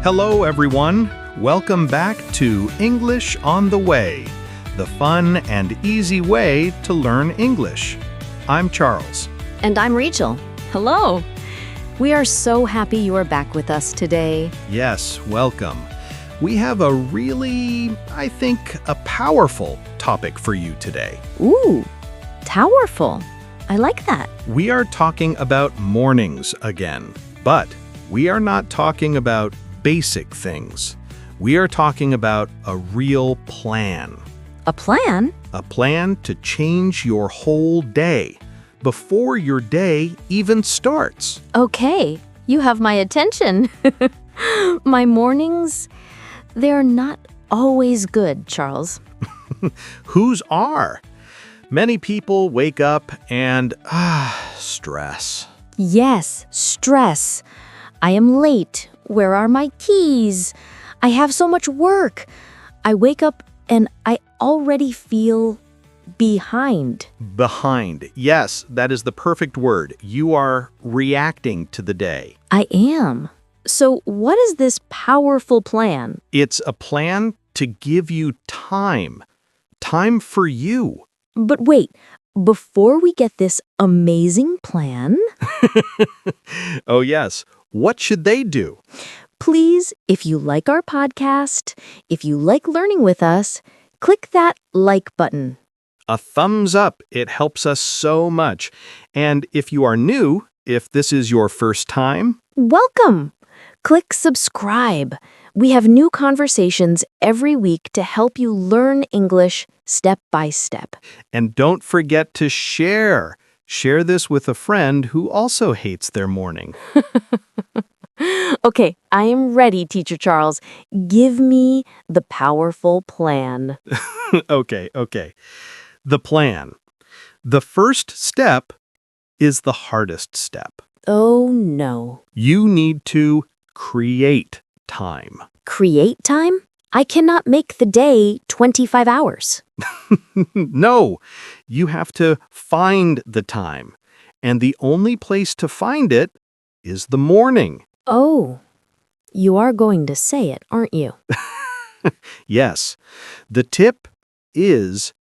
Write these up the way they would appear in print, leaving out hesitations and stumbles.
Hello, everyone. Welcome back to English on the Way, the fun and easy way to learn English. I'm Charles. And I'm Rachel. Hello. We are so happy you are back with us today. Yes, welcome. We have a really, I think, a powerful topic for you today. Ooh, powerful. I like that. We are talking about mornings again, but we are not talking about basic things. We are talking about a real plan. A plan? A plan to change your whole day before your day even starts. Okay, you have my attention. My mornings, they're not always good, Charles. Whose are? Many people wake up and, stress. Yes, stress. I am late. Where are my keys? I have so much work. I wake up and I already feel behind. Behind. Yes, that is the perfect word. You are reacting to the day. I am. So what is this powerful plan? It's a plan to give you time. Time for you. But wait, before we get this amazing plan, Oh, yes. What should they do? please, if you like our podcast, if you like learning with us, click that like button. A thumbs up. It helps us so much. And if you are new, if this is your first time, Welcome! Click subscribe. We have new conversations every week to help you learn English step by step. and don't forget to share. Share this with a friend who also hates their morning. Okay, I am ready, Teacher Charles. Give me the powerful plan. Okay. The plan. The first step is the hardest step. Oh no. You need to create time. Create time? I cannot make the day 25 hours. No, you have to find the time. And the only place to find it is the morning. Oh, you are going to say it, aren't you? Yes, the tip is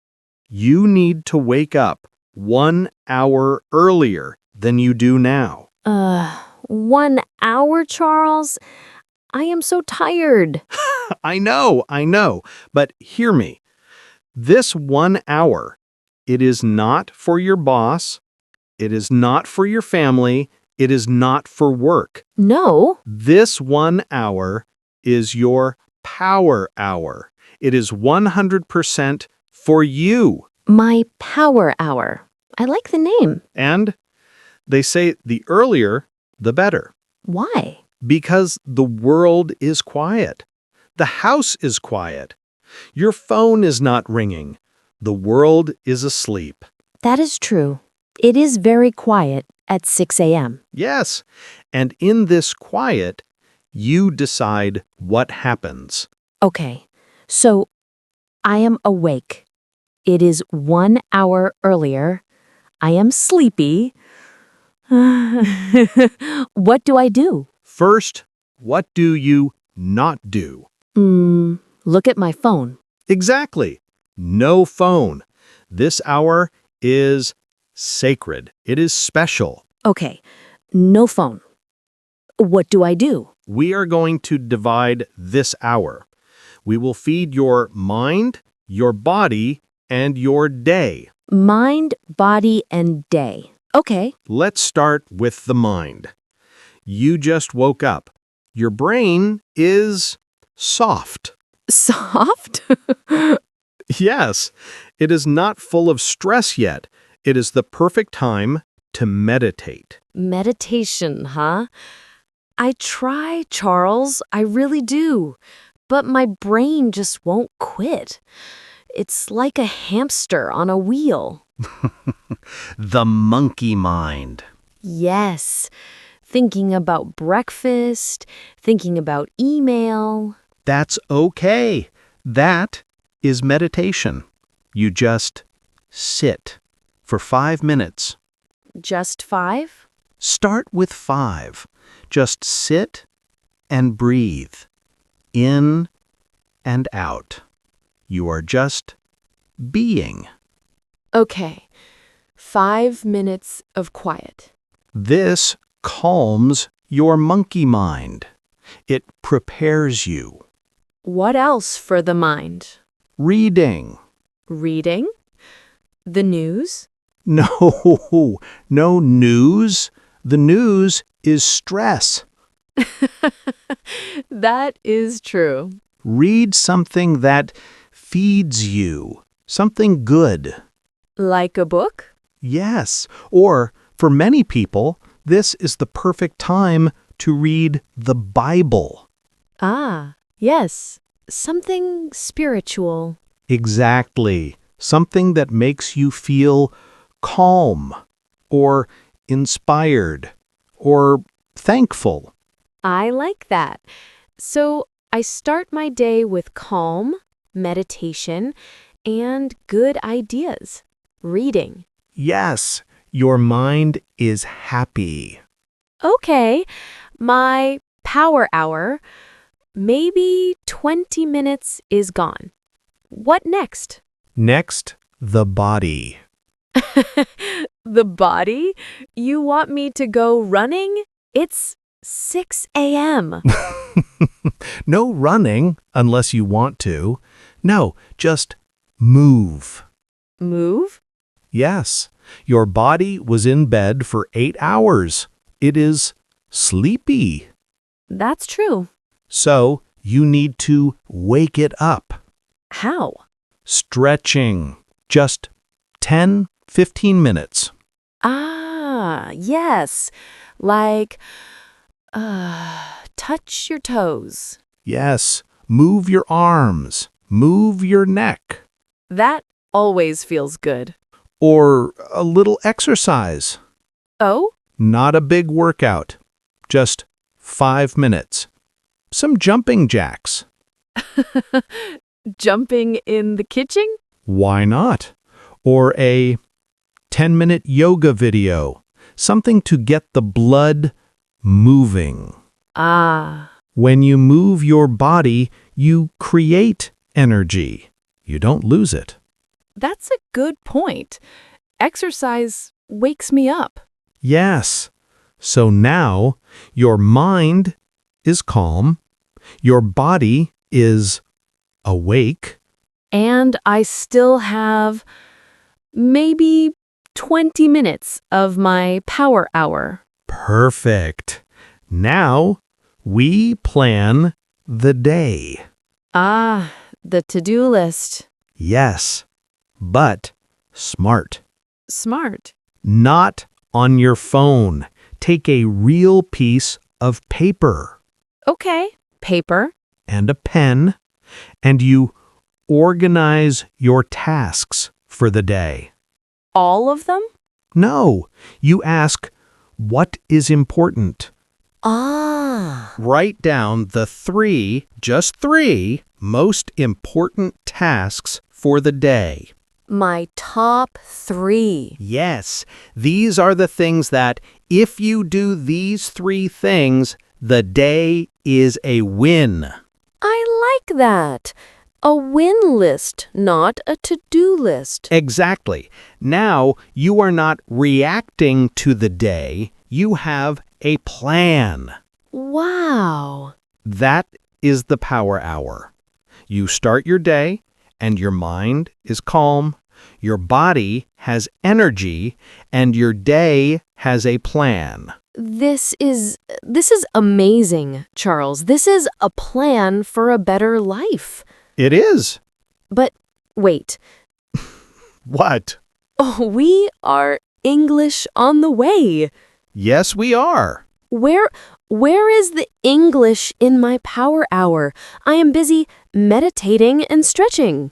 you need to wake up 1 hour earlier than you do now. 1 hour, Charles? I am so tired. I know, but hear me. This 1 hour, it is not for your boss, it is not for your family, it is not for work. No. This 1 hour is your power hour. It is 100% for you. My power hour. I like the name. And they say the earlier, the better. Why? Because the world is quiet. The house is quiet. Your phone is not ringing. The world is asleep. That is true. It is very quiet at 6 a.m. Yes, and in this quiet, you decide what happens. Okay, so I am awake. It is 1 hour earlier. I am sleepy. What do I do? First, what do you not do? Look at my phone. Exactly. No phone. This hour is sacred. It is special. Okay, no phone. What do I do? We are going to divide this hour. We will feed your mind, your body, and your day. Mind, body, and day. Okay. Let's start with the mind. You just woke up. Your brain is soft. Soft? Yes, it is not full of stress yet. It is the perfect time to meditate. Meditation, huh? I try, Charles. I really do. But my brain just won't quit. It's like a hamster on a wheel. The monkey mind. Yes. Thinking about breakfast, thinking about email. That's okay. That is meditation. You just sit for 5 minutes. Just 5? Start with 5. Just sit and breathe. in and out. You are just being. Okay, 5 minutes of quiet. This calms your monkey mind. It prepares you. What else for the mind? Reading. Reading? The news? No, no news. The news is stress. That is true. Read something that feeds you, something good. Like a book? Yes, or for many people, this is the perfect time to read the Bible. Ah, yes. Something spiritual. Exactly. Something that makes you feel calm, or inspired, or thankful. I like that. So I start my day with calm, meditation, and good ideas. Reading. Yes, your mind is happy. Okay, my power hour. Maybe 20 minutes is gone. What next? Next, the body. The body? You want me to go running? It's 6 a.m. No running unless you want to. No, just move. Move? Yes, your body was in bed for 8 hours. It is sleepy. That's true. So you need to wake it up. How? Stretching. Just 10-15 minutes. Ah, yes. Like, touch your toes. Yes, move your arms. Move your neck. That always feels good. Or a little exercise. Oh? Not a big workout. Just 5 minutes. Some jumping jacks. Jumping in the kitchen? Why not? Or a 10-minute yoga video. Something to get the blood moving. Ah, When you move your body, you create energy. You don't lose it. that's a good point. Exercise wakes me up. Yes. So now your mind is calm. Your body is awake. And I still have maybe 20 minutes of my power hour. Perfect. Now we plan the day. Ah, the to-do list. Yes, but smart. Smart. Not on your phone. Take a real piece of paper Okay, paper. and a pen, and you organize your tasks for the day. All of them? No, you ask, what is important? Ah. Write down the just three most important tasks for the day. My top 3. Yes, these are the things that, if you do these 3 things, the day is a win. I like that. A win list, not a to-do list. Exactly. Now you are not reacting to the day, you have a plan. Wow. That is the power hour. You start your day, and your mind is calm, your body has energy, and your day has a plan. This is amazing, Charles. This is a plan for a better life. It is. But wait. What? Oh, we are English on the way. Yes, we are. Where is the English in my power hour? I am busy meditating and stretching.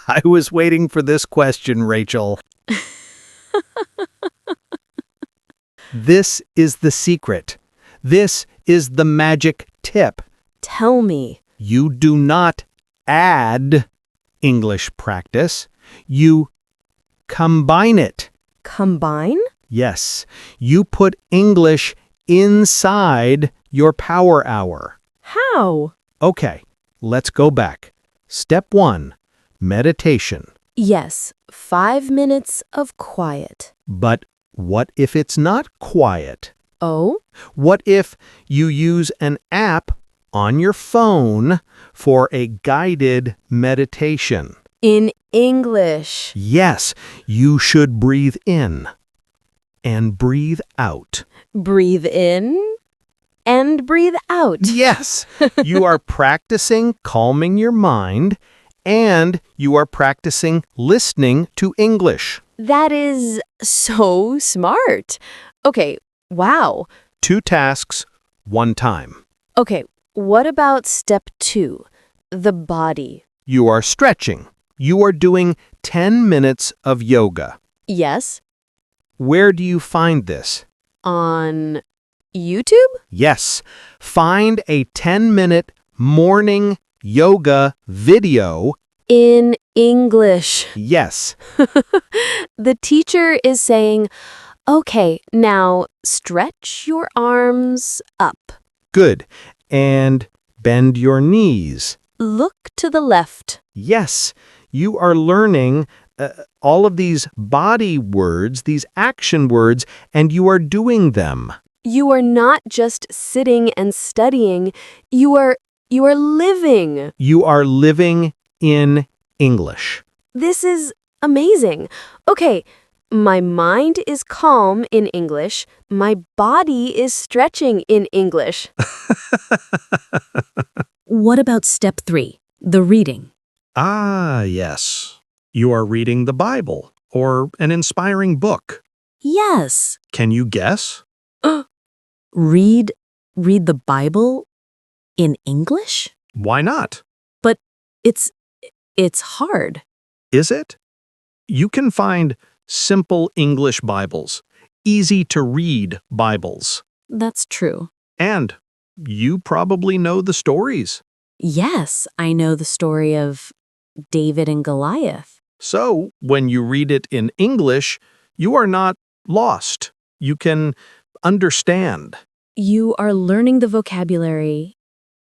I was waiting for this question, Rachel. This is the secret. This is the magic tip. Tell me. You do not add English practice. You combine it. Combine? Yes, you put English inside your power hour. How? Okay, Let's go back. Step 1, meditation. Yes, 5 minutes of quiet. But what if it's not quiet? Oh? What if you use an app on your phone for a guided meditation? In English. Yes, you should breathe in and breathe out. Breathe in and breathe out. Yes, you are practicing calming your mind and you are practicing listening to English. That is so smart. Okay, wow. 2 tasks, 1 time. Okay, what about step 2? The body. You are stretching. You are doing 10 minutes of yoga. Yes? Where do you find this? On YouTube? Yes, find a 10-minute morning yoga video. In English. Yes, The teacher is saying, okay, now stretch your arms up. good. And bend your knees. Look to the left. Yes, you are learning all of these body words, these action words, and you are doing them. You are not just sitting and studying. You are living. You are living in English. This is amazing. Okay, my mind is calm in English. My body is stretching in English. What about step 3, the reading? Ah, yes. You are reading the Bible or an inspiring book. Yes. Can you guess? Read the Bible in English? Why not? But it's hard. Is it? You can find simple English Bibles, easy to read Bibles. That's true. And you probably know the stories. Yes, I know the story of David and Goliath. So when you read it in English, you are not lost. You can understand. You are learning the vocabulary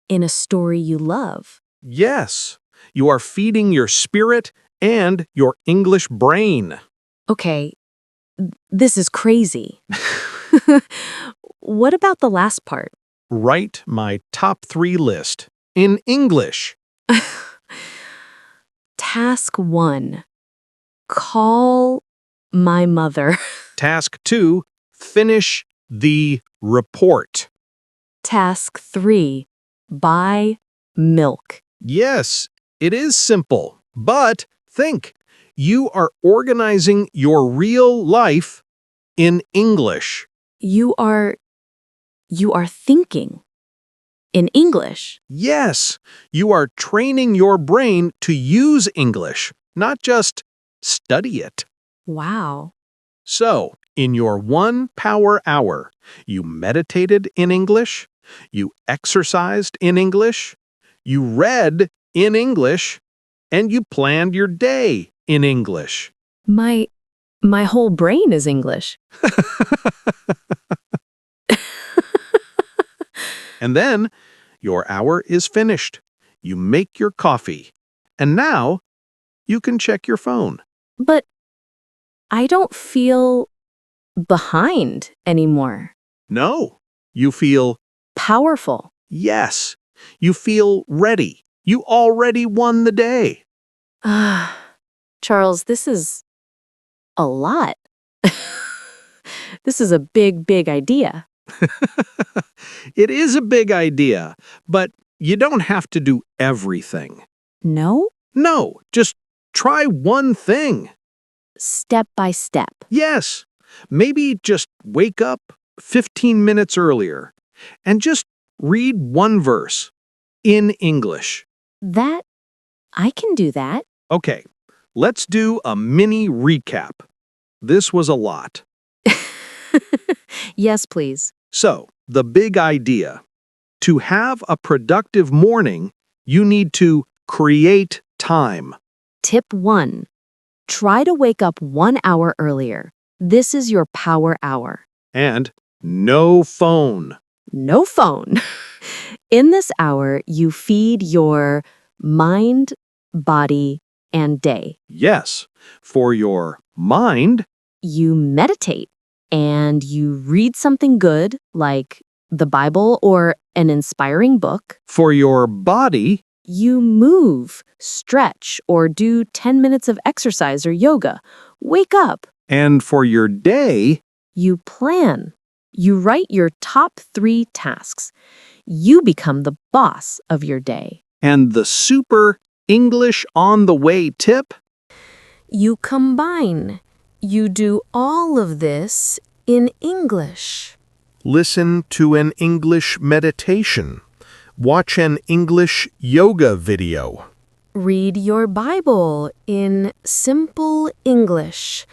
in a story you love. Yes, you are feeding your spirit and your English brain. Okay, this is crazy. What about the last part? Write my top 3 list in English. Task 1. Call my mother. Task 2, finish the report. Task 3. Buy milk. Yes, it is simple, but think. You are organizing your real life in English. You are thinking in English. Yes, you are training your brain to use English, not just study it. Wow. So, in your 1 power hour, you meditated in English, you exercised in English, you read in English, and you planned your day in English. My whole brain is English. And then, your hour is finished. You make your coffee. And now, you can check your phone. But I don't feel behind anymore. No, you feel, Powerful. yes, you feel ready. You already won the day. Charles, this is a lot. This is a big, big idea. It is a big idea, but you don't have to do everything. No? No, just try one thing. Step by step. Yes, maybe just wake up 15 minutes earlier and just read 1 verse in English. That, I can do that. Okay, let's do a mini recap. This was a lot. Yes, please. So, the big idea. To have a productive morning, you need to create time. Tip 1. Try to wake up 1 hour earlier. This is your power hour. And no phone. no phone. In this hour, you feed your mind, body, and day. Yes, for your mind, You meditate and you read something good, like the Bible or an inspiring book. for your body, You move, stretch, or do 10 minutes of exercise or yoga. Wake up. and for your day, You plan. You write your top 3 tasks. You become the boss of your day. and the super English on the way tip. You combine. You do all of this in English. Listen to an English meditation. Watch an English yoga video. Read your Bible in simple English.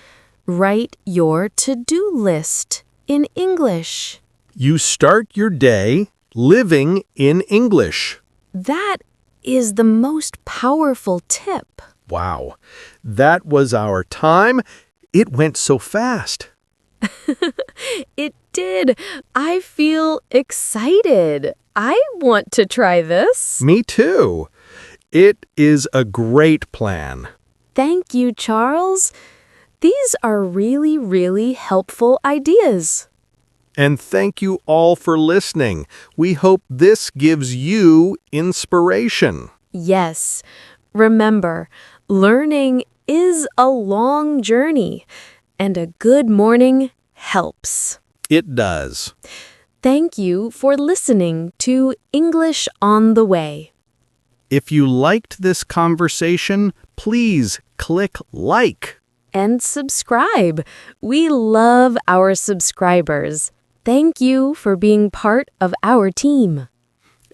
Write your to-do list in English. You start your day living in English. That is the most powerful tip. Wow, that was our time. It went so fast. It did. I feel excited. I want to try this. Me too. It is a great plan. Thank you, Charles. These are really, really helpful ideas. And thank you all for listening. We hope this gives you inspiration. Yes. Remember, learning is a long journey, and a good morning helps. It does. Thank you for listening to English on the Way. If you liked this conversation, please click like. And subscribe. We love our subscribers. Thank you for being part of our team.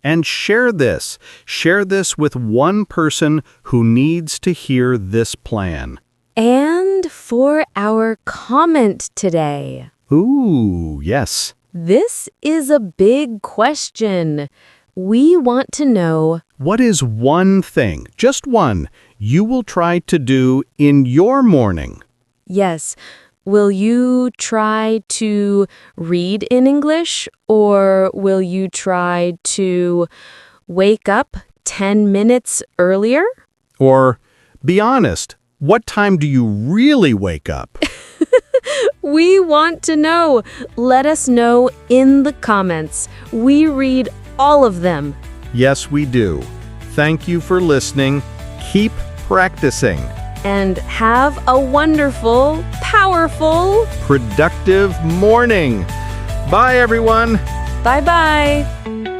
And share this. Share this with one person who needs to hear this plan. And for our comment today. Ooh, yes. This is a big question. We want to know, What is one thing, just one, you will try to do in your morning? yes, will you try to read in English, or will you try to wake up 10 minutes earlier? Or, be honest, what time do you really wake up? We want to know. Let us know in the comments. We read all of them. Yes, we do. Thank you for listening. Keep practicing. And have a wonderful, powerful, Productive morning. Bye, everyone. bye-bye.